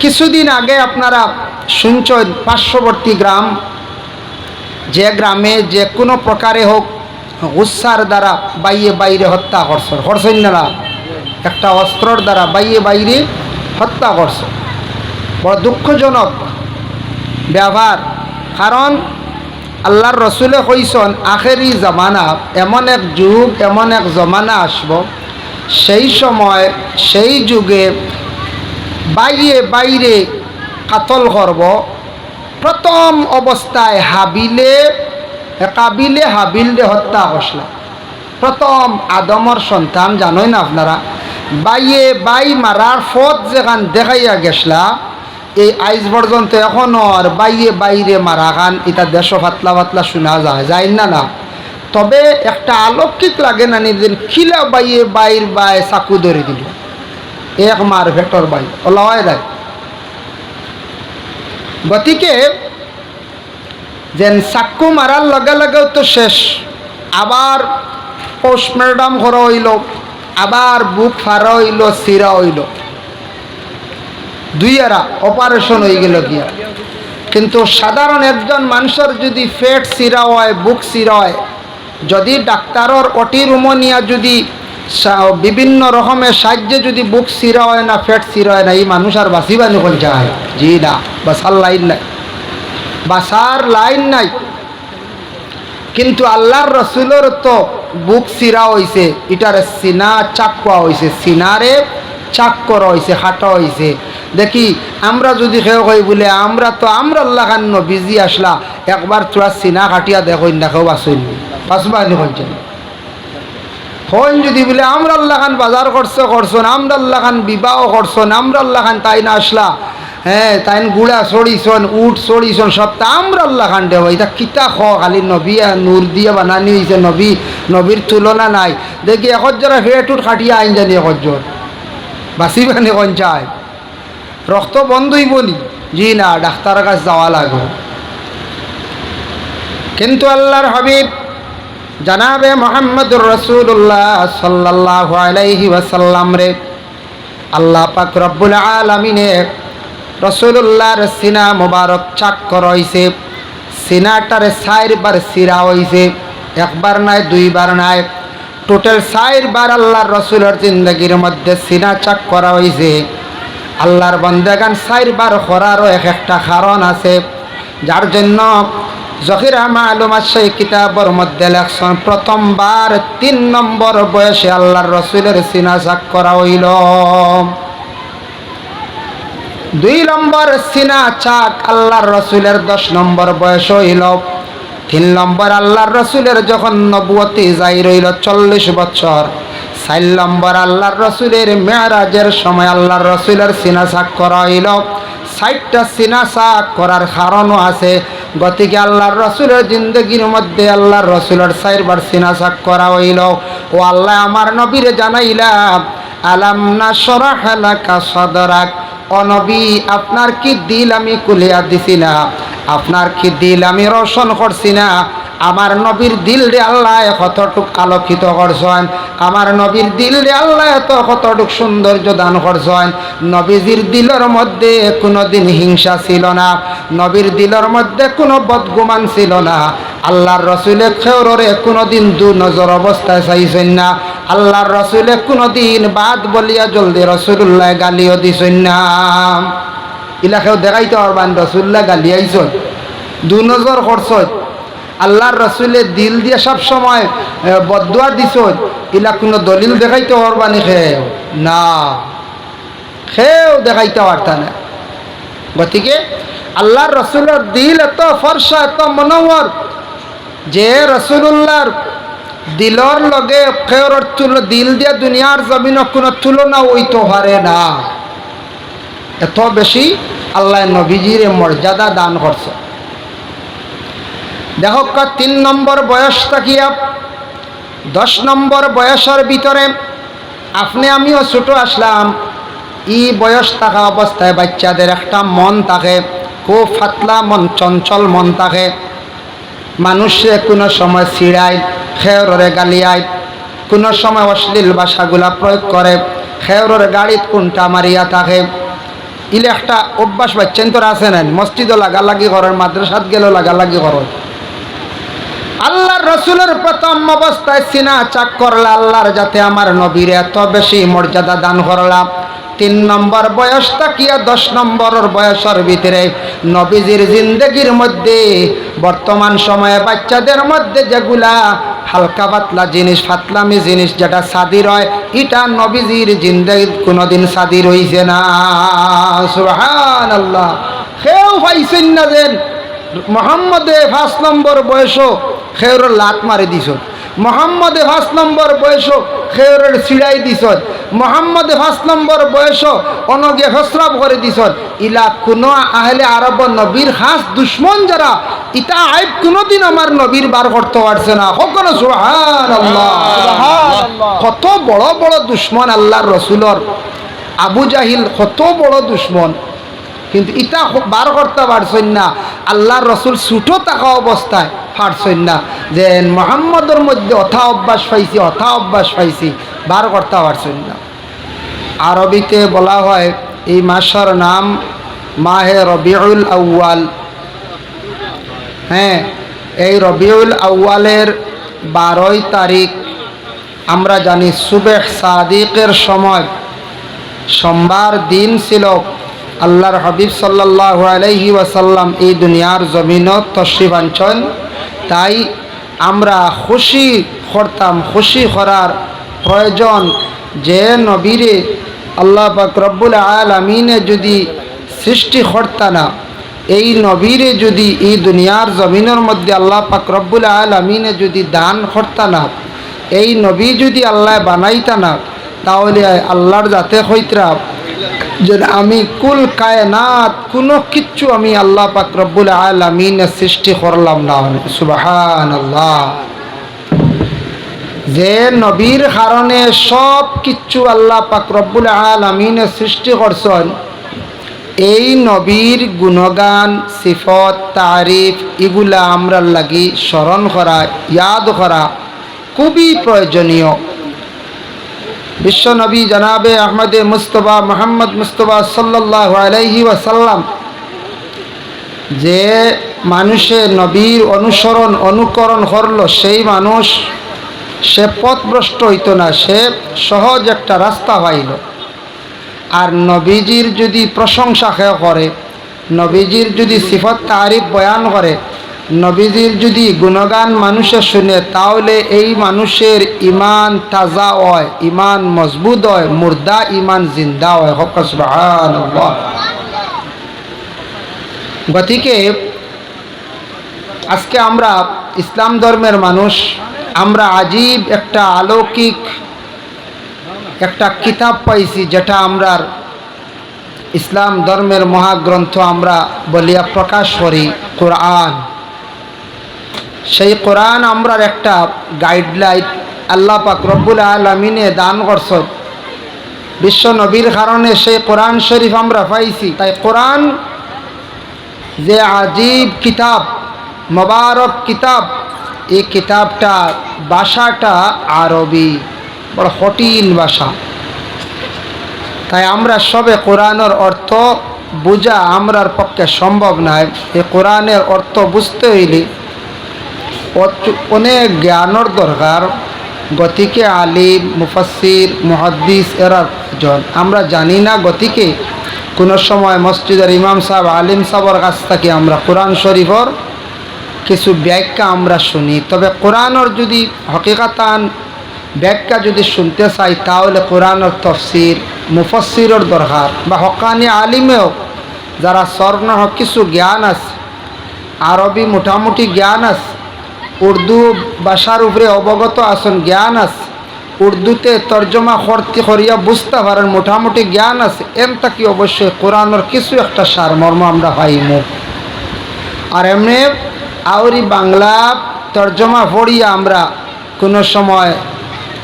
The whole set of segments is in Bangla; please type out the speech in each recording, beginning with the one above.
কিছুদিন আগে আপনারা শুনছেন পার্শ্ববর্তী গ্রাম, যে গ্রামে যে কোনো প্রকারে হোক গুসার দ্বারা বাইরে হত্যা করছেন না, একটা অস্ত্রর দ্বারা বাইরে হত্যা করছে। বড় দুঃখজনক ব্যবহার। কারণ আল্লাহর রসুলে কইছেন আখেরি জামানা, এমন এক যুগ, এমন এক জমানা আসব, সেই সময় সেই যুগে বাইরে কাতল করব। প্রথম অবস্থায় কাবিলে হাবিলে হত্যা করছিল। প্রথম আদমর সন্তান, জানোই না আপনারা, মারার পথ যেখান দেখাইয়া গেছলা, এই আইজ পর্যন্ত এখনও আর বাইরে মারা খান এটা দেশ পাতলা পাতলা শোনা যায় না। তবে একটা অলৌকিক লাগে না নিজের খিলা বাই চাকু ধরে দিল, এক মার ভেটর ওলাওয়াই দেয়। গতিকে যেন চাকু মারার লগে লগেও তো শেষ, আবার পোস্টমর্টম করা হইল, আবার বুক ফাড়া হইল, চিরা হইল, দুইয়ারা অপারেশন হয়ে গেল গিয়া। কিন্তু সাধারণ একজন মানুষের যদি পেট চিরা হয়, বুক চিরা হয়, যদি ডাক্তারের ওটি রুমো নিয়া যদি বিভিন্ন রকমের সাহায্যে যদি বুক চিরা হয় না, পেট চিরা হয় না, এই মানুষ আর বাঁচিবানি কোন যায়? জি না, বাঁচার লাইন নাই। কিন্তু আল্লাহর রসুলের তো বুক চিরা হয়েছে, এটার সিনা চাক করা হয়েছে, সিনারে চাক করা হয়েছে, হাঁটা হয়েছে। দেখি আমরা যদি কেউ কই বলে আমরা আল্লাহ খান নবীজি আসলা, একবার তোরা সিনা কাটিয়া দেখুন, দেখো বাঁচবানি বলছেন। হইন যদি বলে আমরা আল্লাহ খান বাজার করছেন, আমরা আল্লাহ খান বিবাহ করছেন, আমরা আল্লাহ খান তাই না আসলা, হ্যাঁ তাইন গুড়া চড়িছন, উঠ চড়িছন, সব তা আমরা আল্লাহ খান দেব। এটা কিতা খালি নবী নূর দিয়ে বানানি হয়েছে, নবীর তুলনা নাই। দেখি একজরা ফেটুট খাটিয়া আইন জানি একজন বাঁচিবানি কোন চায়? রক্ত বন্ধই বলি, জি না, ডাক্তারের কাছে যাওয়া লাগবে। কিন্তু আল্লাহর হাবিব জানাবে মুহাম্মদুর রাসূলুল্লাহ সাল্লাল্লাহু আলাইহি ওয়াসাল্লাম রে আল্লাহ পাক রব্বুল আলামিনে রাসূলুল্লাহর সিনা মোবারক চাক করাইছে। সিনাটারে 4 বার সিরা হইছে, একবার নাই, 2 বার নাই, টোটাল 4 বার আল্লাহর রাসূলের জিন্দেগির মধ্যে সিনা চাক করা হইছে। আল্লাহর বান্দাগান 4 বার করারও একটা কারণ আছে, যার জন্য জহিরা মালুমাত সেই কিতাবের মধ্যে লেখছেন প্রথমবার 3 নম্বর বয়সে আল্লাহর রসুলের সিনা চাক করা হইল। 2 নম্বর সিনা চাক আল্লাহর রসুলের 10 নম্বর বয়স হইল। 3 নম্বর আল্লাহর রসুলের যখন নবুয়তি যাই রইল 40 বছর। 4 নম্বর আল্লাহর রসুলের মেরাজের সময় আল্লাহর রসুলের সিনা চাক করা হইল। 60টা সিনা চাক করার কারণও আছে। গতিকে আল্লাহর রসুলের জিন্দগির মধ্যে আল্লাহর রসুলের 4 বার সিনা চাক করা হইল। ও আল্লাহ আমার নবীরে জানাইলাম, আলাম নাশরাহ লাকা সাদরাক, ও নবী আপনার কি দিল আমি খুলিয়া দিছি না? আপনার কি দিল আমি রোশন করছি না? আমার নবীর দিল রে আল্লাহ কতটুক আলোকিত করছেন, আমার নবীর দিল রে আল্লাহ কতটুক সৌন্দর্য দান করছেন। নবীজির দিলের মধ্যে কোনোদিন হিংসা ছিল না, নবীর দিলের মধ্যে কোনো বদগুমান ছিল না। আল্লাহর রসুলে খেউরে কোনোদিন 2 নজর অবস্থায় চাইছেন না। আল্লাহর রসুলে কোনোদিন বাদ বলিয়া জলদি রসুল্লাহ গালিও দিছেন না। ইলাকেও দেখাইতে পারবেন রসুল্লাহ গালি আইছেন, 2 নজর করছেন। আল্লাহর রসুলের দিল দিয়ে সব সময় বদুয়া দিছেন, ইলা কোনো দলিল দেখাইতে পারবানি? খেয়েও না, খেয়েও দেখাইতে পারতা না। গতিকে আল্লাহর রসুলের দিল এত ফর্সা, এত মনোহর, যে রসুল্লাহর দিলর লগে খেয়ের দিল দিয়ে দুনিয়ার জমিন কোনো তুলনা হইতে পারে না। এত বেশি আল্লাহ নবীজির মর্যাদা দান করছে। দেখো 3 নম্বর বয়স থাকিয়া 10 নম্বর বয়সের ভিতরে আপনি আমিও ছোট আসলাম। এই বয়স থাকা অবস্থায় বাচ্চাদের একটা মন থাকে, খুব ফাতলা মন, চঞ্চল মন থাকে। মানুষে কোনো সময় ছিড়ায়, খেয়রে গালিয়ায়, কোনো সময় অশ্লীল ভাষাগুলা প্রয়োগ করে, খেয়রের গাড়িত কোনটা মারিয়া থাকে। ইলে একটা অভ্যাস বাচ্চেন তোর আছে না, মসজিদও লাগালাগি করেন, মাদ্রাসাত গেলেও লাগালাগি করেন। আল্লাহর রসুলের প্রথম অবস্থায় সিনা চাক করলা, আল্লাহর যাতে আমার নবীর এত বেশি মর্যাদা দান করলাম। 3 নম্বর বয়স তাকিয়া 10 নম্বরের বয়সের ভিতরে নবীজির জিন্দগির মধ্যে বর্তমান সময়ে বাচ্চাদের মধ্যে যেগুলা হালকা পাতলা জিনিস, ফাতলামি জিনিস যেটা সাদির হয়, এটা নবীজির জিন্দগি কোনোদিন সাদির হইছে না। সুবহানাল্লাহ। কেউ পাইছেন না যে মোহাম্মদে 5 নম্বর বয়সও খেউর লাত মারি দিছ, মোহাম্মদে 5 নম্বর বয়সও খেউরের ছিড়াই দিছ, মোহাম্মদে 5 নম্বর বয়সও অনগে ফসরাব করে দিছ। ইলা কোনো আহলে আরব নবীর খাস দুশ্মন যারা, ইটা আইব কোনোদিন আমার নবীর বার করতে পারছে না। কখনো সুবহানাল্লাহ। কত বড় বড় দুশ্মন আল্লাহর রসুলর, আবু জাহিল কত বড় দুশ্মন, কিন্তু ইটা বার করতে পারছেন না। আল্লাহর রসুল ছুটো থাকা অবস্থায় পারছেন না যে মোহাম্মদের মধ্যে অথা অভ্যাস পাইছি, বার করতে পারছেন না। আরবিতে বলা হয় এই মাসের নাম মাহে রবিউল আউয়াল। হ্যাঁ, এই রবিউল আউয়ালের 12 তারিখ আমরা জানি সুবেহ সাদিকের সময় সোমবার দিন ছিল। আল্লাহর হাবিব সাল্লাল্লাহু আলাইহি ওয়াসাল্লাম এই দুনিয়ার জমিনত তশরিফ আনছেন। তাই আমরা খুশি করতাম, খুশি করার প্রয়োজন যে নবীরে আল্লাহ পাক রব্বুল আলামিনে যদি সৃষ্টি করতা না, এই নবীরে যদি এই দুনিয়ার জমিনের মধ্যে আল্লাহ পাক রব্বুল আলামিনে যদি দান করতা না, এই নবী যদি আল্লাহ বানাইতা না, তাহলে আল্লাহর যাতে হইতরা যে আমি কুল কায়নাত কোনো কিচ্ছু আমি আল্লাহ পাক রব্বুল আলামিনে সৃষ্টি করলাম না। সুবহানাল্লাহ। যে নবীর কারণে সব কিচ্ছু আল্লাহ পাক রব্বুল আলামিনে সৃষ্টি করছেন, এই নবীর গুণগান, সিফত, তারিফ এগুলা আমরা লাগি স্মরণ করা, ইয়াদ করা খুবই প্রয়োজনীয়। বিশ্ব নবী জনাবে আহমদে মুস্তফা মোহাম্মদ মুস্তফা সাল্লাল্লাহু আলাইহি ওয়াসাল্লাম যে মানুষে নবীর অনুকরণ করলো, সেই মানুষ সে পথভ্রষ্ট হইত না, সে সহজ একটা রাস্তা পাইল। আর নবীজির যদি প্রশংসা করে, নবীজির যদি সিফত তারিফ বয়ান করে, নবীজির যদি গুণগান মানুষে শুনে, তাহলে এই মানুষের ইমান তাজা হয়, ইমান মজবুত হয়, মুর্দা ইমান জিন্দা হয়। সুবহানাল্লাহ। গতিকে আজকে আমরা ইসলাম ধর্মের মানুষ, আমরা আজীব একটা অলৌকিক একটা কিতাব পাইছি, যেটা আমরা ইসলাম ধর্মের মহাগ্রন্থ আমরা বলিয়া প্রকাশ করি, কোরআন। সেই কোরআন আমরার একটা গাইডলাইন আল্লাহ পাক রব্বুল আলামিনে দান করছেন বিশ্ব নবীর কারণে, সেই কোরআন শরীফ আমরা পাইছি। তাই কোরআন যে আজীব কিতাব, মোবারক কিতাব, এই কিতাবটা ভাষাটা আরবি, বড় কঠিন ভাষা। তাই আমরা সবে কোরআনের অর্থ বোঝা আমরার পক্ষে সম্ভব নয়। এই কোরআনের অর্থ বুঝতে হইলে অনেক জ্ঞানের দরকার। গতিকে আলিম, মুফাসসির, মুহাদ্দিস এরা জন আমরা জানি না। গতিকে কোনো সময় মসজিদের ইমাম সাহেব, আলিম সাহেবের কাছ থেকে আমরা কোরআন শরীফের কিছু ব্যাখ্যা আমরা শুনি। তবে কোরআনের যদি হকিকাতান ব্যাখ্যা যদি শুনতে চাই, তাহলে কোরআনের তফসির মুফাসসিরের দরকার, বা হকানি আলিমেও যারা স্বর্ণ কিছু জ্ঞান আছে, আরবি মোটামুটি জ্ঞান আছে, উর্দু ভাষার উপরে অবগত আছেন, জ্ঞান আছে, উর্দুতে তর্জমা করতে করিয়া বুঝতে পারেন, মোটামুটি জ্ঞান আছে, এমতা কি অবশ্যই কোরআনের কিছু একটা সারমর্ম আমরা পাইমু। আর এমনি আউরি বাংলা তর্জমা পড়িয়া আমরা কোনো সময়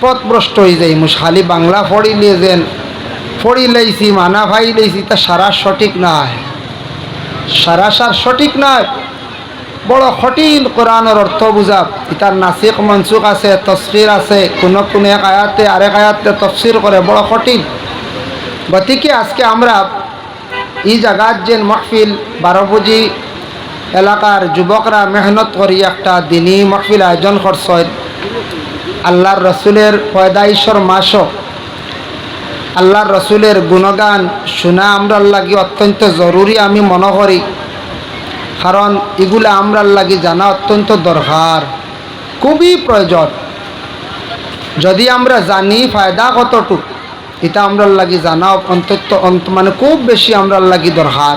পথভ্রষ্ট হয়ে যাই। খালি বাংলা পড়িলে যেন পড়ি লাইছি, মানা ভাই লাইছি, তা সারা সঠিক নয়, সারা সার সঠিক নয়। বড় কঠিন কোরআনের অর্থ বুঝা। তার নাসিক মনসুখ আছে, তফসির আছে, কোনো কোনো এক আয়াতে আরেক আয়াতে তফসির করে, বড় কঠিন। গতিকে আজকে আমরা এই জায়গার যে মাহফিল 12 বুজি এলাকার যুবকরা মেহনত করি একটা দিনই মাহফিল আয়োজন করছে। আল্লাহর রসুলের পয়দাইশর মাসও আল্লাহর রসুলের গুণগান শোনা আমরা লাগি অত্যন্ত জরুরি আমি মনে করি, কারণ এগুলো আমরা লাগি জানা অত্যন্ত দরকার, খুবই প্রয়োজন। যদি আমরা জানি ফায়দা কতটুক, এটা আমরা লাগি জানা মানে খুব বেশি আমরা লাগি দরকার।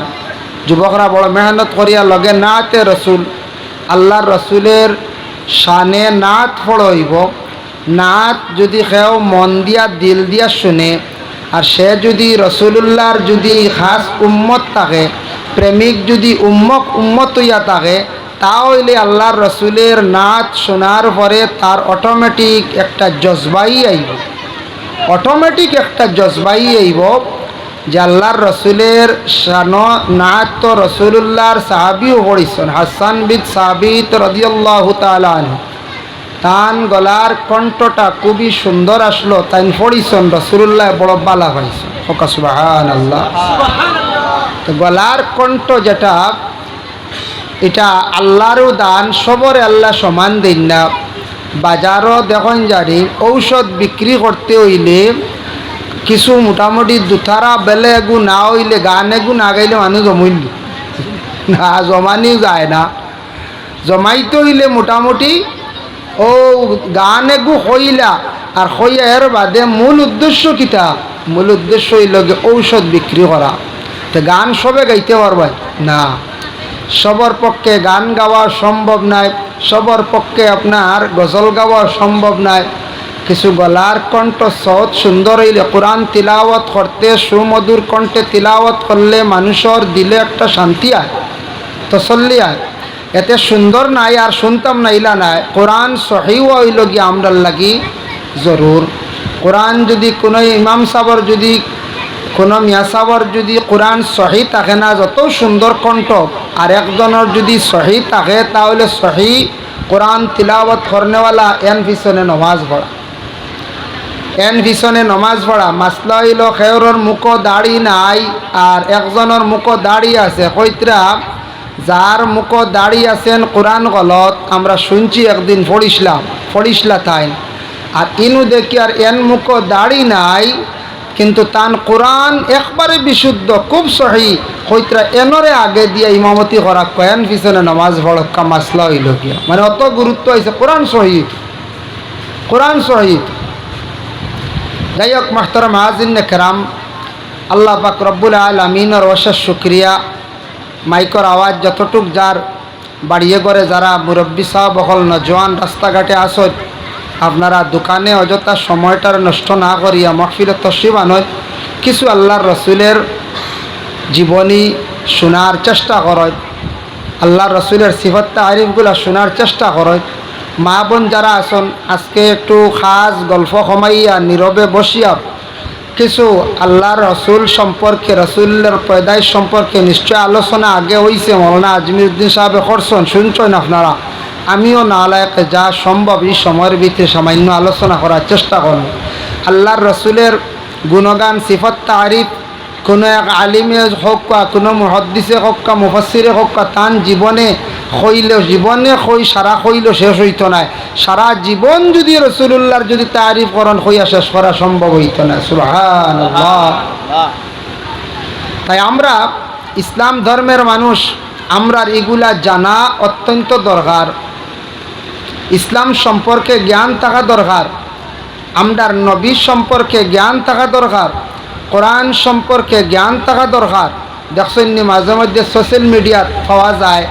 যুবকরা বড় মেহনত করিয়া লগে নাতে রসুল আল্লাহর রসুলের শানে নাত পড়ইব। নাত যদি কেউ মন দিয়া দিল দিয়া শুনে, আর সে যদি রসুলুল্লাহর যদি খাস উম্মত থাকে, প্রেমিক যদি উম্মত হইয়া থাকে, তাহলে আল্লাহর রসুলের নাত শোনার পরে তার অটোমেটিক একটা জজবাই আইব, অটোমেটিক একটা জজবাই আইব যে আল্লাহর রসুলের শান নাত তো রসুলুল্লাহর সাহাবিও পড়িছেন। হাসান বিন সাবিত রাদিয়াল্লাহু তাআলা আনহু, তান গলার কণ্ঠটা খুবই সুন্দর আসলো, তাই পড়িছেন, রসুলুল্লাহ বড় বালা পাইছেন। সুবহানাল্লাহ। তো গলার কণ্ঠ যেটা, এটা আল্লাহরও দান, সবরে আল্লাহ সমান দিন না। বাজারও দেখুন জানি ঔষধ বিক্রি করতে হইলে কিছু মোটামুটি দুথারা বেলে এগু না হইলে, গান এগু না গাইলে মানুষ জমইল না, জমানি যায় না। জমাইতে হইলে মোটামুটি ও গান এগু হইলা, আর হইয়া এর বাদে মূল উদ্দেশ্য কিতা? মূল উদ্দেশ্য হইল ঔষধ বিক্রি করা। তো গান সবে গাইতে পারবেন না, সবার পক্ষে গান গাওয়া সম্ভব নয়, সবার পক্ষে আপনার গজল গাওয়া সম্ভব নয়। কিছু গলার কণ্ঠ সৎ সুন্দর হইলে, কোরআন তিলাওয়াত করতে সুমধুর কণ্ঠে তিলাওয়াত করলে মানুষের দিলে একটা শান্তি আয়, তসল্লি আয়। এতে সুন্দর নাই আর শুনতাম না ইলা নাই। কোরআন সহিও হইল গিয়ে আমরা লাগি জরুর। কোরআন যদি কোনো ইমাম সাহর, যদি কোনো মিয়া সাহর যদি কোরআন সহি থাকে না, যত সুন্দর কণ্ঠ, আর একজনের যদি সহি থাকে, তাহলে সহি কোরআন তিলাওয়াত করনেওয়ালা এন পিছনে নমাজ পড়া, এন পিছনে নমাজ পড়া। মাসলা হইল খেয়রের মুখো দাড়ি নাই আর একজনের মুখো দাড়ি আছে। কইতরা যার মুখো দাড়ি আছেন কোরআন গলত, আমরা শুনছি একদিন ফড়িসলা তাই, আর ইনু দেখি আর এন মুখো দাড়ি নাই, কিন্তু তান কোরআন একবারে বিশুদ্ধ, খুব সহি। কইতরা এনরে আগে দিয়ে ইমামতি করা, কয়েন পিছনে নমাজ পড়া। মাসলা হইল গিয়া, মানে অত গুরুত্ব হয়েছে কোরআন শহীদ, কোরআন শহীদ। যাই হোক মাহতারাম হাজিরিনে কেরাম, আল্লাহ পাক রব্বুল আলামিনের অশেষ শুকরিয়া। মাইকর আওয়াজ যতটুক যার বাড়িয়ে করে, যারা মুরব্বী সাহেব বকল নজওয়ান রাস্তাঘাটে আসত, আপনারা দোকানে অযথা সময়টার নষ্ট না করিয়া মাহফিলে তশরিফ আনয়, কিছু আল্লাহর রসুলের জীবনী শোনার চেষ্টা করয়, আল্লাহর রসুলের সিফত তারিফগুলা শোনার চেষ্টা করয়। মা বোন যারা আসন, আজকে একটু খাস গল্প কমাইয়া নীরবে বসিয়া কিছু আল্লাহর রসুল সম্পর্কে, রসুলের পয়দাইশ সম্পর্কে নিশ্চয় আলোচনা আগে হয়েছে, মৌলানা আজমিরউদ্দিন সাহেবে করছেন, শুনছেন আপনারা। আমিও না লায়কে যা সম্ভব এই সময়ের ভিতরে সামান্য আলোচনা করার চেষ্টা করব। আল্লাহর রসুলের গুণগান সিফত তারিফ কোনো এক আলিমে হোক, কোনো মুহাদ্দিসে হোক, মুফাসসিরে হোক, তান জীবনে সারা হইল শেষ হইত না। সারা জীবন যদি রসুলুল্লাহর যদি তারিফ করেন হইয়া শেষ করা সম্ভব হইত না। সুবহানাল্লাহ। তাই আমরা ইসলাম ধর্মের মানুষ, আমরা এগুলা জানা অত্যন্ত দরকার। ইসলাম সম্পর্কে জ্ঞান থাকা দরকার, আমরার নবী সম্পর্কে জ্ঞান থাকা দরকার, কোরআন সম্পর্কে জ্ঞান থাকা দরকার। দেখছেন মাঝে মধ্যে সোশ্যাল মিডিয়াত পাওয়া যায়,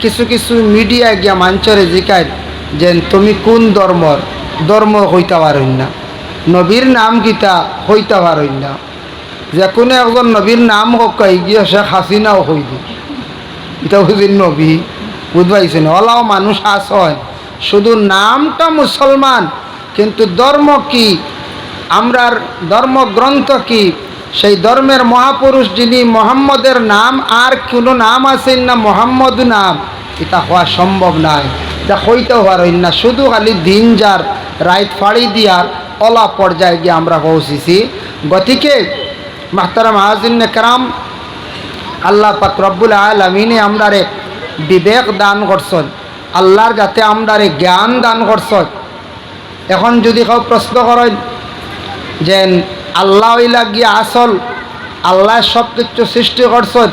কিছু কিছু মিডিয়ায় গিয়া মানুষরে জিকায় যে তুমি কোন ধর্ম হইতে পারেন না, নবীর নাম গীতা হইতে পারেন না। যে কোনো একজন নবীর নাম হোক, গিয়ে শেখ হাসিনাও হই দি, এটা বুঝিন নবী, বুঝবাইছেন? ওলাও মানুষ আসয়, শুধু নামটা মুসলমান, কিন্তু ধর্ম কি, আমরার ধর্মগ্রন্থ কি, সেই ধর্মের মহাপুরুষ যিনি, মোহাম্মদের নাম আর কোনো নাম আছেন না মোহাম্মদ নাম, এটা হওয়া সম্ভব নয়, এটা হইতেও পারেন না। শুধু খালি দিন যার রাইট ফাড়ি দিয়ার অলা পর্যায়ে গিয়ে আমরা পৌঁছেছি। গতিকে মাহতারাম হাজিরিনে কেরাম, আল্লাহ পাক রব্বুল আলামিনে আমরারে বিবেক দান করছেন, আল্লাহর যাতে আমরারে জ্ঞান দান করছেন। এখন যদি কেউ প্রশ্ন করেন যে আল্লাহ হইলা গিয়া আসল, আল্লাহ সব কিছু সৃষ্টি করছেন,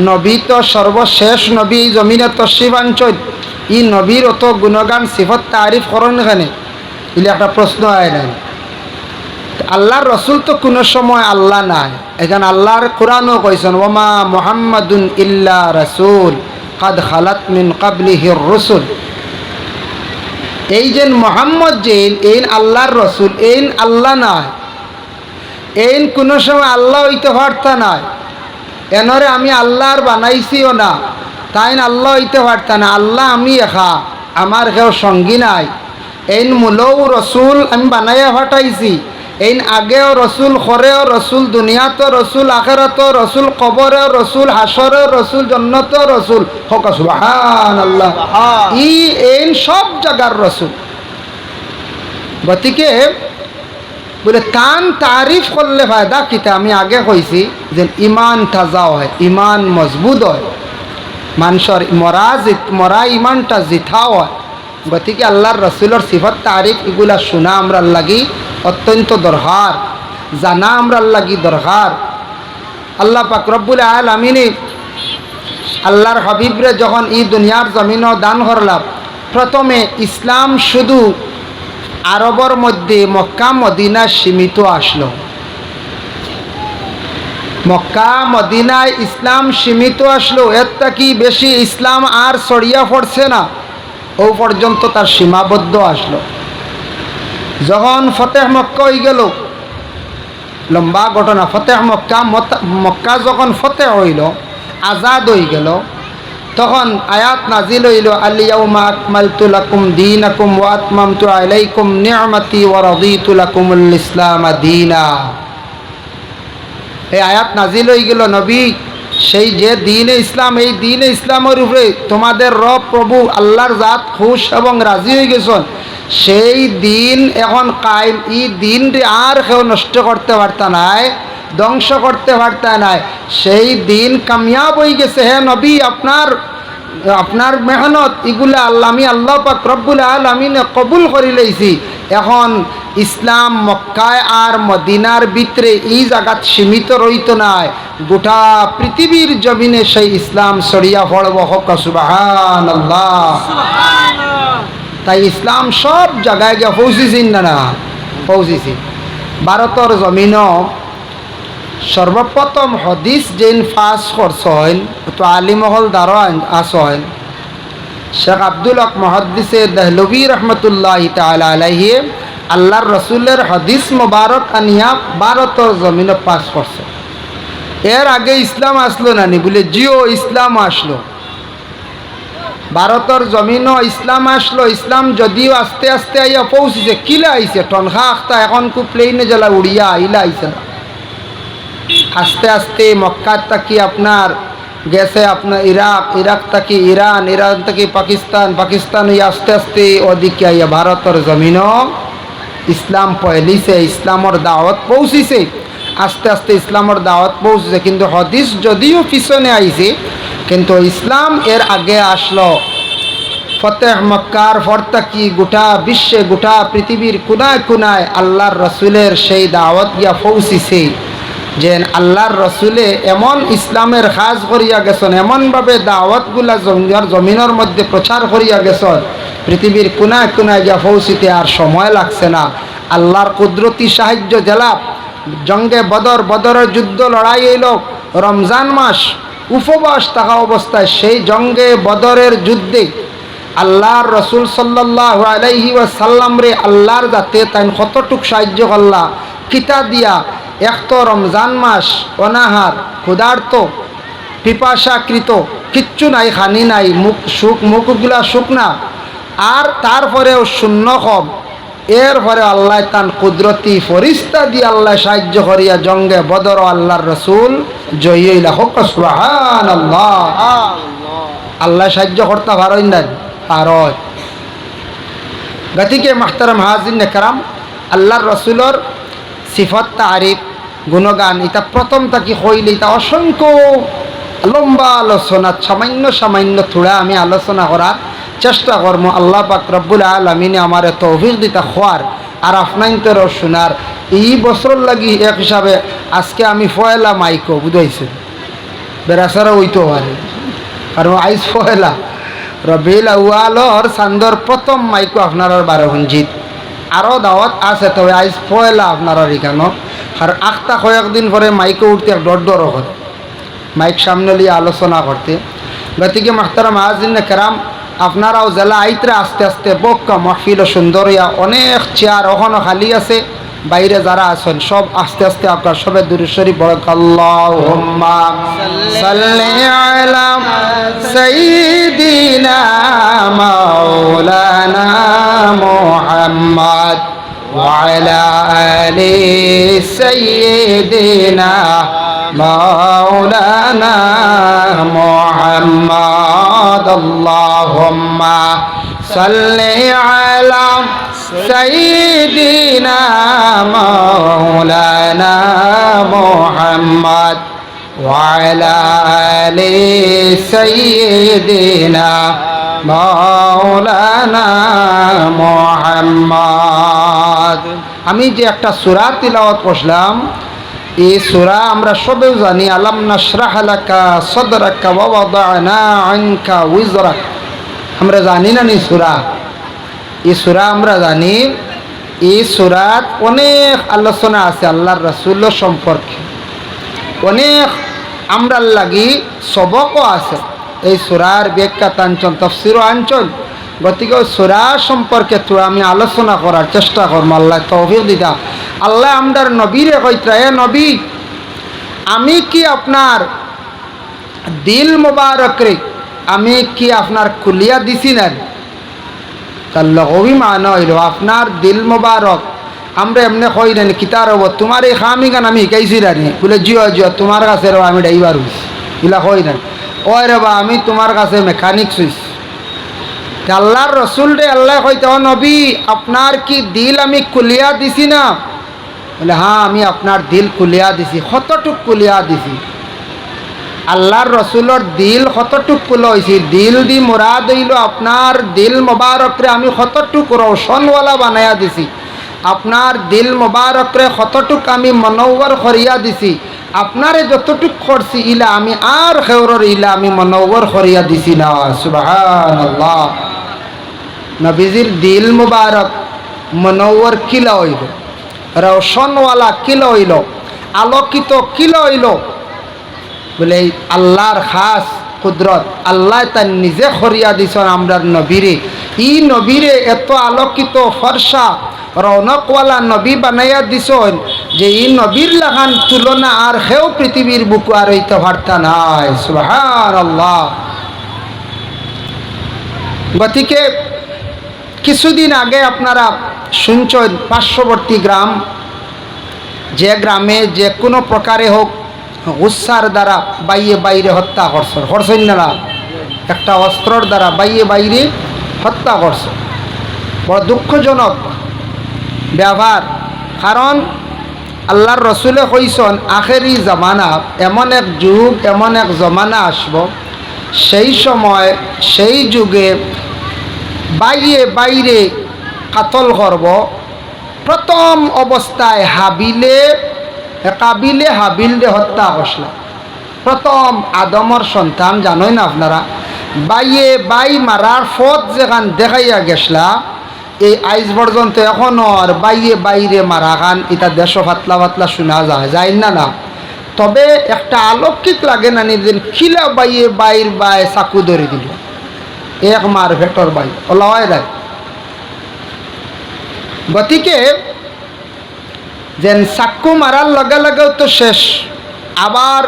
নবী তো সর্বশেষ নবী, এই জমিনে তশরিফ আনছেন, ই নবীর অত গুণগান সিফত তারিফ করেন এখানে, এগুলি একটা প্রশ্ন হয় নাই। আল্লাহর রসুল তো কোনো সময় আল্লাহ নাই। এখানে আল্লাহর কোরআনও কইছেন ওমা মুহাম্মাদুন ইল্লা রাসূল কাদ খালাত মিন ক্বাবলিহির রুসুল। এই যে মোহাম্মদ যে এই আল্লাহর রসুল, এই আল্লাহ নাই, এই কোনো সময় আল্লাহ হইতে পারতা নাই। এনরে আমি আল্লাহর বানাইছিও না, তাই আল্লাহ হইতে পারতা না। আল্লাহ আমি একা, আমার কেউ সঙ্গী নাই। এই মূলও রসুল আমি বানাইয়া ফাটাইছি, এই আগেও রসুল, খরেও রসুল, দুনিয়াতেও রসুল, আখেরাতেও রসুল, কবরেও রসুল, হাসরেও রসুল, জন্নতেও রসুল। হক সুবহানাল্লাহ। এই সব জায়গার রসুল। গতিকে বলে তান তারিফ করলে ফায়দা কিতা? আমি আগে কইছি যে ইমান তাজা হয়, ইমান মজবুত হয়, মানুষের মরা ইমানটা জিথা হয়। গতিকে আল্লাহর রসুলের সিফত তারিফ এগুলা শোনা আমরা লাগি অত্যন্ত দরকার, জানা আমরা লাগি দরকার। আল্লাহ পাক রব্বুল আলামিন আল্লাহর হাবিবরে যখন এই দুনিয়ার জমিনও দান করলাম, প্রথমে ইসলাম শুধু আরবর মধ্যে মক্কা মদিনা সীমিত আসলো। মক্কা মদিনায় ইসলাম সীমিত আসলো, এর থেকে বেশি ইসলাম আর ছড়িয়া পড়ছে না, ও পর্যন্ত তার সীমাবদ্ধ আসলো। যখন ফতেহ মক্কা হয়ে গেল, লম্বা ঘটনা, ফতেহ মক্কা, মক্কা যখন ফতেহ হইল, আজাদ হয়ে গেল, তখন আয়াত নাজিল হইল আল-ইয়াউমা আকমালতু লাকুম দীনাকুম ওয়া আতমামতু আলাইকুম নি'মাতি ওয়া রাদিতু লাকুমুল ইসলাম দীনা। এই আয়াত নাজিল হয়ে গেল, নবী সেই যে দ্বীন ইসলাম, এই দ্বীন ইসলামের উপরে তোমাদের রব প্রভু আল্লাহর জাত খুশ এবং রাজি হয়ে গেছেন, সেই দিন এখন কায়েম। এই দিন আর কেউ নষ্ট করতে পারতা নাই, ধ্বংস করতে পারতা নাই। সেই দিন কামিয়াব হয়ে গেছে। হে নবী, আপনার মেহনত এগুলা আল্লাহ, আমি আল্লাহ পাক রব্বুল আলামিনে কবুল করে লইছি। এখন ইসলাম মক্কায় আর মদিনার ভিতরে এই জায়গাত সীমিত রইত নাই, গোটা পৃথিবীর জমিনে সেই ইসলাম ছড়িয়া পড়ব। হক সুবহানাল্লাহ। তাই ইসলাম সব জায়গায় গিয়ে পৌঁছেছেন না পৌঁছেছি। ভারতের জমিনও সর্বপ্রথম হদিস যেন ফাঁস করছেন, তো আলিমহল দ্বারা আসেন শেখ আব্দুল হক মুহাদ্দিসে দেহলভী রহমতুল্লাহ তাআলা আলাইহি আল্লাহর রসুলের হদিস মোবারক আনিয়া ভারতের জমিনে পাস করছে। এর আগে ইসলাম আসলো না নি? বলে জিও ইসলাম আসলো, ভারতের জমিনও ইসলাম আসলো। ইসলাম যদিও আস্তে আস্তে আইয়া পৌঁছেছে, কিলা আইছে টনখা আখতা, এখন খুব প্লেনে জ্বালা উড়িয়া আইলা আইছে না। আস্তে আস্তে মক্কার থাকি আপনার গেছে আপনার ইরাক, ইরাক থাকি ইরান, ইরান থাকি পাকিস্তান, পাকিস্তান হইয়া আস্তে আস্তে ওদিকে আইয়া ভারতের জমিনও ইসলাম পয়লিছে, ইসলামের দাওয়াত পৌঁছিছে। আস্তে আস্তে ইসলামের দাওয়াত পৌঁছেছে, কিন্তু হদিস যদিও পিছনে আইছে, কিন্তু ইসলাম এর আগে আসলো। ফতেহ মক্কার পর থাকি গোটা বিশ্বে, গোটা পৃথিবীর কোনায় কোনায় আল্লাহর রসুলের সেই দাওয়াত গিয়া পৌঁছিছে যে আল্লাহর রসুলে এমন ইসলামের কাজ করিয়া গেছেন, এমনভাবে দাওয়াতগুলা জমিনের মধ্যে প্রচার করিয়া গেছেন, পৃথিবীর কোনায় কোনায় গিয়া পৌঁছিতে আর সময় লাগছে না। আল্লাহর কুদরতি সাহায্য জেলা জঙ্গে বদরের যুদ্ধ লড়াই হইল রমজান মাস, উপবাস থাকা অবস্থায় সেই জঙ্গে বদরের যুদ্ধে আল্লাহর রসুল সাল্লাল্লাহু আলাইহি ওয়াসাল্লাম রে আল্লাহর যাতে তাই কতটুক সাহায্য করলা কিতা দিয়া। এক তো রমজান মাস, অনাহার, ক্ষুধার্ত, পিপাসাকৃত, কিচ্ছু নাই, খানি নাই, মুখগুলা শুকনা, আর তারপরেও শূন্য কম। এরপরে আল্লাহ তান কুদরতি ফরিস্তা দিয়ে আল্লাহ সাহায্য করিয়া জঙ্গে বদর আল্লাহর রসুল জয়ী হইলা। হক সুবহানাল্লাহ। আল্লাহ সাহায্য করতে পারেন না, পারয়। গতিকে মাহতারাম হাজির নেকরাম, আল্লাহর রসুলের সিফত তারিফ গুণগান এটা প্রথম তাকে হইলে এটা অসংখ্য লম্বা আলোচনা সামান্য সামান্য থোড়া আমি আলোচনা করার চেষ্টা করবো। আল্লাহ পাক রব্বুল আলামিনে আমারে তৌফিক দিতা খোয়ার আর আপনাইন্তরও শোনার। এই বছর লাগি এক হিসাবে আজকে আমি ফয়লা মাইকো বুঝাইছে বেড়াছাড়া হইতে পারে, কারণ আইজ ফয়লা রবিউল আউয়ালর চান্দর প্রথম মাইকো আপনার 12 ঘণ্জিত আরও দাওয়াত আছে, তবে আইজ ফয়লা আপনার এখানো। আর আখটা কয়েকদিন পরে মাইকো উঠতে ডর ডর করে মাইক সামনে লিয়ে আলোচনা করতে। গতিকে মাহতারাম হাজিরিন কেরাম, আপনারাও জেলা আইতরা আস্তে আস্তে বক্কা মাহফিল সুন্দর ইয়া অনেক চেয়ার ওখানে খালি আছে, বাইরে যারা আছেন সব আস্তে আস্তে আপনার সবে দুরূদ শরীফ পড়েন। আল্লাহুম্মা সাল্লি আলা সাইয়্যিদিনা মাওলানা মুহাম্মদ ওয়া আলা আলি সাইয়্যিদিনা মাওলানা মুহাম্মদ। আল্লাহুম্মা সাল্লি আলা সাইয়্যিদিনা মাওলানা মুহাম্মদ ওয়া আলা আলি সাইয়্যিদিনা মাওলানা মুহাম্মদ। আমি যে একটা সূরা তিলাওয়াত করলাম, এই সূরা আমরা সবাই জানি, আলাম নাশরাহ লাকা সাদরাকা ওয়া ওয়াদানা আনকা উযরাক। আমরা জানি না নি সূরা? এই সূরা আমরা জানি। এই সূরাত অনেক আলোচনা আছে আল্লাহর রাসূলের সম্পর্কে, অনেক আমরা লাগি সবকও আছে। এই সূরার ব্যাখ্যা আনচন, তাফসীরও আনচন। গতিকে সূরা সম্পর্কে তো আমি আলোচনা করার চেষ্টা করব, আল্লাহ তৌফিক দিতা। আল্লাহ আমরার নবীরে কইতা, এ নবী, আমি কি আপনার দিল মুবারক রে আমি কি আপনার খুলিয়া দিছি না? তার লগবি মানা হইল আপনার দিল মুবারক। আমরা এমনি কই না কিতার হব তোমার এই খামি গান আমি শিখাইছি রানি বলে, জিও জিও তোমার কাছে রে আমি ড্রাইভার হইছি এগুলা কই না। ওই রে বা আমি তোমার কাছে মেকানিক হইছি। আল্লাহর রসুল রে আল্লাহ কইতে, ও নবী, আপনার কি দিল আমি খুলিয়া দিছি না? বলে, হ্যাঁ আমি আপনার দিল খুলিয়া দিছি। কতটুক খুলিয়া দিছি? আল্লাহর রসুলের দিল কতটুক খুলা হয়েছে? দিল দি মুরাদ হইল আপনার দিল মোবারকরে আমি কতটুক রোশনওয়ালা বানাইয়া দিছি, আপনার দিল মোবারকরে কতটুক আমি মনোবর করিয়া দিছি। আপনারে যতটুক করছি ইলা আমি আর খেউরর ইলা আমি মনোবর করিয়া দিছি না। সুবহানাল্লাহ। নবীজির দিল মুবারক মনোবর কিলা হইল, রোশনওয়ালা কিলা হইল, আলোকিত কিলা হইল? বলে আল্লাহর খাস কুদরত, আল্লাহ তার নিজে করিয়া দিছেন আমরার নবীরে। ই নবীরে এত আলোকিত ফর্সা রৌনকওয়ালা নবী বানাইয়া দিছেন যে এই নবীর লাগান তুলনা আর হেও পৃথিবীর বুকু আর হইতে পারতা নাই। সুবহানাল্লাহ। গতিকে কিছুদিন আগে আপনারা শুনছেন পার্শ্ববর্তী গ্রাম, যে গ্রামে যে কোনো প্রকারে হোক গুসার দ্বারা বাইয়ে বাইরে হত্যা করছেন না, একটা অস্ত্রর দ্বারা বাইয়ে বাইরে হত্যা করছে। বড় দুঃখজনক ব্যবহার। কারণ আল্লাহর রসুলে কইছেন আখেরি জামানা, এমন এক যুগ এমন এক জমানা আসব, সেই সময় সেই যুগে বাইয়ে বাইরে কাতল করব। প্রথম অবস্থায় কাবিলে হাবিলে হত্যা করছিল। প্রথম আদমর সন্তান জানোই না আপনারা, বাইয়ে বাই মারার পথ যেখান দেখাইয়া গেছলা, এই আইজ পর্যন্ত এখনও আর বাইয়ে বাইরে মারা খান এটা দেশ পাতলা পাতলা শোনা যায় না না। তবে একটা আলৌকিক লাগে না নিজের খিলা বাইয়ে বাইর বাই চাকু ধরে দিল, এক মার ভেটর বাই ওলাই দেয়। গতিকে যেন চাকু মারার লগে লগেও তো শেষ, আবার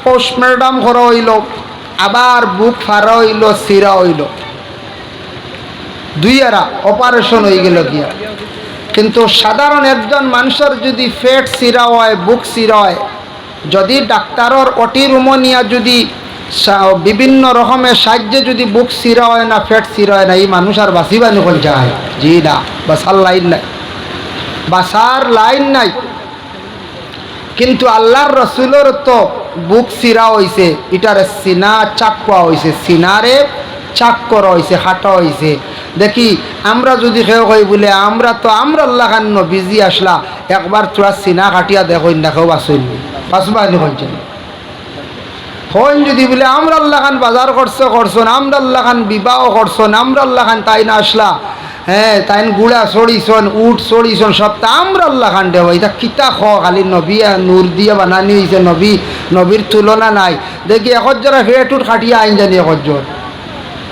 পোস্টমর্টম করা হইল, আবার বুক ফাড়া হইল, চিরা হইল, দুই এরা অপারেশন হয়ে গেল গিয়া। কিন্তু সাধারণ একজন মানুষের যদি পেট চিরা হয়, বুক চিরা হয়, যদি ডাক্তারের অটি রুমো নিয়া যদি বিভিন্ন রকমের সাহায্যে যদি বুক চিরা হয় না, পেট চিরা হয় না, এই মানুষ আর বাঁচিবা নিকল যায়? জি না, বাঁচার লাইন নাই, বাঁচার লাইন নাই। কিন্তু আল্লাহর রসুলের তো বুক চিরা হয়েছে, এটার সিনা চাক করা হয়েছে, সিনারে চাক করা হয়েছে, হাঁটা হয়েছে। দেখি আমরা যদি কেউ কই বলে আমরা তো আমরা আল্লাহ খান নবীজি আসলা, একবার তোরা সিনা কাটিয়া দেখুন না, কেউ বাসইনি বাসবানি হয়েছে হন। যদি বলে আমরা আল্লাহ খান বাজার করছন, আমরা আল্লাহ খান বিবাহ করছন, আমরা আল্লাহ খান তাই না আসলা, হ্যাঁ তাইন গুড়া চড়িছন, উঠ চড়িছন, সব তা আমরা আল্লাহ খান দেব। এটা কিতা খ খালি নবী নূর দিয়ে বানানি হয়েছে, নবীর তুলনা নাই। দেখি এখন যারা ফেটুট খাটিয়া আইন জানি এখন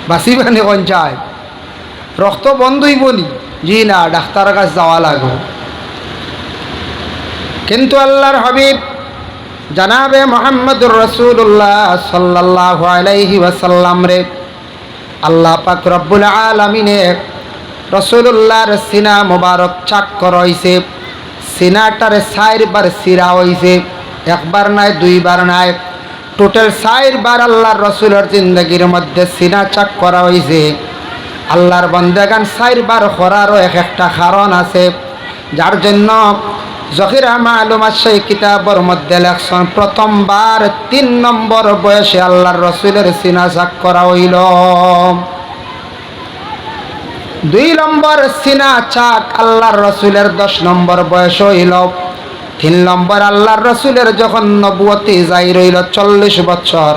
বাঁচি বানি কন চায় রক্ত বন্ধই বলি, জি না ডাক্তারের কাছে যাওয়া লাগবে। কিন্তু আল্লাহর হাবিব জানাবে মোহাম্মদুর রাসূলুল্লাহ সাল্লাল্লাহু আলাইহি ওয়াসাল্লাম রে আল্লাহ পাক রব্বুল আলামিনে রাসূলুল্লাহর সিনা মোবারক চাক করাইছে। সিনাটারে 4 বার সিরা হইছে, একবার নাই দুইবার নাই, টোটাল 4 বার আল্লাহর রাসূলের জিন্দেগির মধ্যে সিনা চাক করা হইছে। আল্লাহর বান্দাগান 4 বার করারও একটা কারণ আছে, যার জন্য জহিরা মালুমাত সেই কিতাবের মধ্যে লেখছেন প্রথমবার 3 নম্বর বয়সে আল্লাহর রাসূলের সিনা চাক করা হইল। 2 নম্বর সিনা চাক আল্লাহর রাসূলের 10 নম্বর বয়স হইল। 3 নম্বর আল্লাহর রাসূলের যখন নবুয়তি জাহির হইল 40 বছর।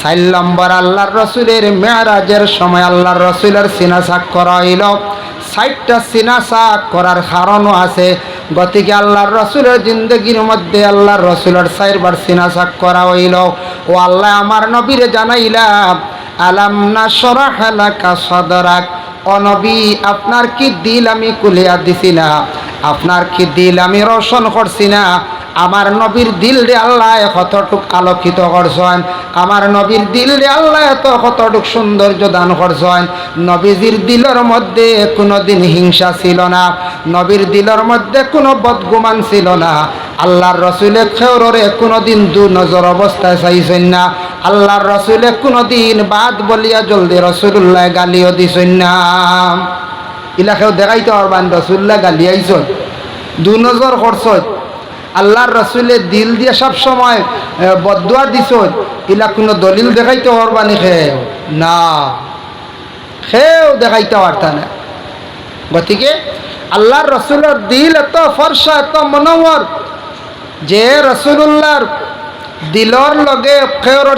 4 নম্বর আল্লাহর রাসূলের মেরাজের সময় আল্লাহর রাসূলের সিনা চাক করা হইল। 60টা সিনা চাক করার কারণও আছে। গতিকে আল্লাহর রাসূলের জিন্দেগির মধ্যে আল্লাহর রাসূলের 4 বার সিনা চাক করা হইল। ও আল্লাহ আমার নবীরে জানাইলাম আলাম নাশরাহ লাকা সাদরাক, ও নবী আপনার কি দিল আমি খুলিয়া দিছি না, আপনার কি দিল আমি রোশন করছি না। আমার নবীর দিল রে আল্লাহ কতটুক আলোকিত করছেন, আমার নবীর দিল রে আল্লাহ এত কতটুক সৌন্দর্য দান করছেন। নবীজির দিলের মধ্যে কোনোদিন হিংসা ছিল না, নবীর দিলের মধ্যে কোনো বদগুমান ছিল না। আল্লাহর রাসূলে খেউরে কোনোদিন দু নজর অবস্থায় চাইছেন না। আল্লাহর রাসূলে কোনোদিন বাদ বলিয়া জলদি রাসূলুল্লাহ গালিও দিছেন না। ইলাকেও দেখাইতে পারবেন রাসূলুল্লাহ গালি আইছেন, দু নজর করছেন। আল্লাহর রাসূলের দিল দিয়ে সব সময় বদদুয়া দিছেন, ইলা কোনো দলিল দেখাইতে পারবানি খেও না, খেও দেখাইতে পারতা না। গতিকে আল্লাহর রাসূলের দিল এত ফর্সা এত মনোহর যে রাসূলুল্লাহর দিলর লগে খেওর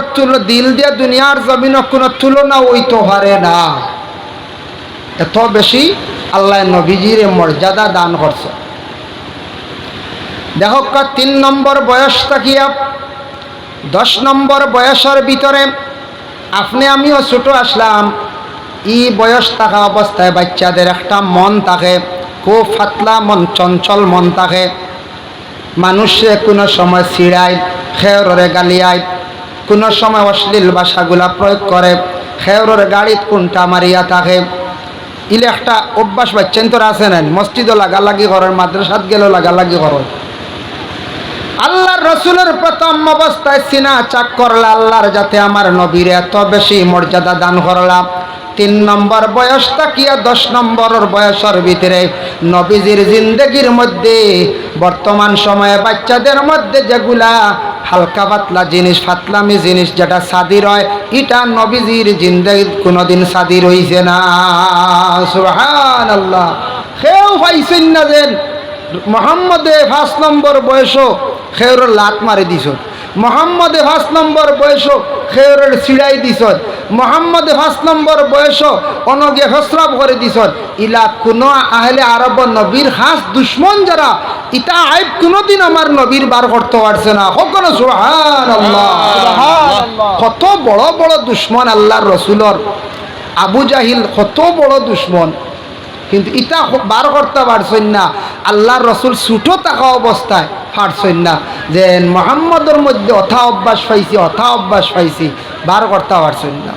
দিল দিয়ে দুনিয়ার জমিন কোনো তুলনা হইতে পারে না। এত বেশি আল্লাহ নবীজির মর্যাদা দান করছে। দেখো 3 নম্বর বয়স থাকিয়া 10 নম্বর বয়সের ভিতরে আপনি আমিও ছোট আসলাম। এই বয়স থাকা অবস্থায় বাচ্চাদের একটা মন থাকে, খুব ফাতলা মন, চঞ্চল মন থাকে। মানুষে কোনো সময় ছিড়ায়, খেওরে গালিয়ায়, কোনো সময় অশ্লীল ভাষাগুলা প্রয়োগ করে, খেওরের গাড়িত কোনটা মারিয়া থাকে। ইলে একটা অভ্যাস বাচ্চেন তোর আছে না, মসজিদও লাগালাগি করেন, মাদ্রাসাত গেলেও লাগালাগি করেন। আল্লাহর রাসূলের প্রথম অবস্থায় সিনা চাক করলা আল্লাহর যাতে আমার নবীর এত বেশি মর্যাদা দান করলাম। 3 নম্বর বয়স তাকিয়া 10 নম্বরের বয়সের ভিতরে নবীজির জিন্দেগির মধ্যে বর্তমান সময়ে বাচ্চাদের মধ্যে যেগুলা হালকা পাতলা জিনিস, ফাতলামি জিনিস যেটা সাদির হয়, এটা নবীজির জিন্দেগির কোনোদিন সাদির হইছে না। সুবহানাল্লাহ। কেউ পাইছেন না যে মোহাম্মদে 5 নম্বর বয়সও খেউরের লাত মারি দিছ, মোহাম্মদে 5 নম্বর বয়সও খেউরের ছিড়াই দিছ, মোহাম্মদে 5 নম্বর বয়সও অনগে ফসরাব করে দিছ। ইলা কোনো আহলে আরব নবীর খাস দুশ্মন যারা, ইটা আইব কোনোদিন আমার নবীর বার করতে পারছে না। কখনো সুবহানাল্লাহ। কত বড় বড় দুশ্মন আল্লাহর রাসূলের, আবু জাহিল কত বড় দুশ্মন, কিন্তু ইটা বার করতে পারছেন না। আল্লাহর রাসূল ছুটো থাকা অবস্থায় পারছেন না যে মুহাম্মদের মধ্যে অথা অভ্যাস পাইছি, বার করতে পারছেন না।